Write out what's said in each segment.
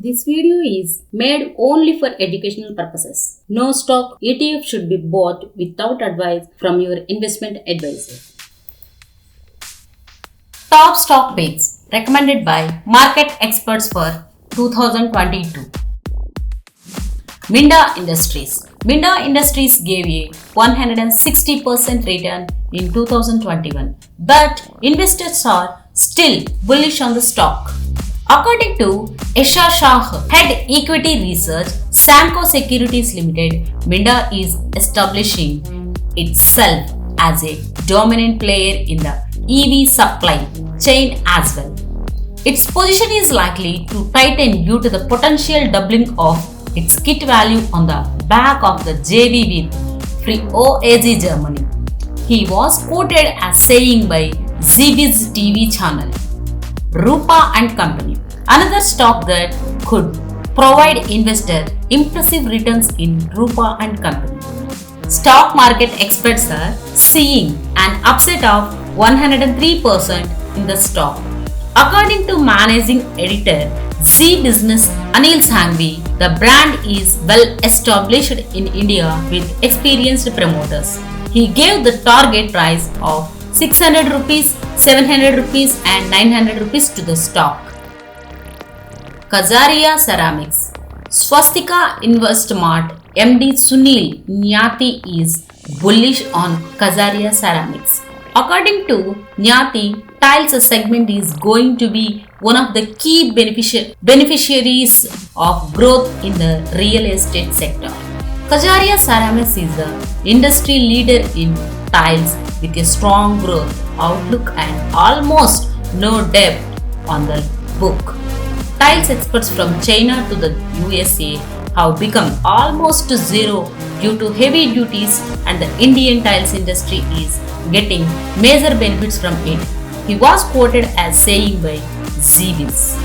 This video is made only for educational purposes. No stock ETF should be bought without advice from your investment advisor. Top stock picks recommended by market experts for 2022. Minda Industries. Minda Industries gave a 160% return in 2021, but investors are still bullish on the stock. According to Esha Shah, Head Equity Research, Samco Securities Limited, Minda is establishing itself as a dominant player in the EV supply chain as well. Its position is likely to tighten due to the potential doubling of its kit value on the back of the JV with Free OAG Germany. He was quoted as saying by ZB's TV channel, Rupa and Company, another stock that could provide investor impressive returns in Rupa and Company. Stock market experts are seeing an upset of 103% in the stock. According to managing editor Z Business Anil Sanghvi, the brand is well established in India with experienced promoters. He gave the target price of 600 rupees, 700 rupees and 900 rupees to the stock. Kajaria Ceramics. Swastika Investmart MD Sunil Nyati is bullish on Kajaria Ceramics. According to Nyati, tiles segment is going to be one of the key beneficiaries of growth in the real estate sector. Kajaria Ceramics is the industry leader in tiles with a strong growth outlook and almost no debt on the book. Tiles exports from China to the USA have become almost zero due to heavy duties, and the Indian tiles industry is getting major benefits from it. He was quoted as saying by ZBiz.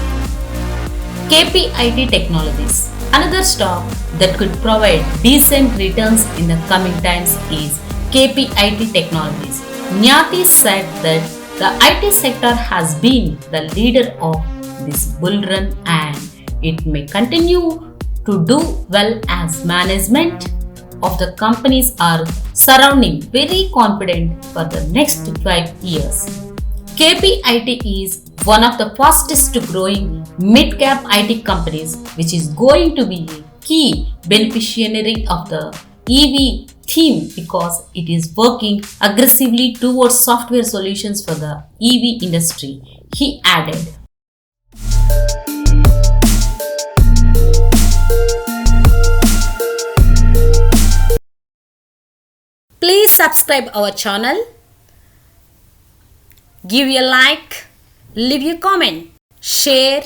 KPIT Technologies. Another stock that could provide decent returns in the coming times is KPIT Technologies. Nyati said that the IT sector has been the leader of this bull run and it may continue to do well as management of the companies are surrounding very confident for the next 5 years. KPIT is one of the fastest growing mid-cap IT companies which is going to be a key beneficiary of the EV theme because it is working aggressively towards software solutions for the EV industry, he added. Please subscribe our channel, give a like, leave a comment, share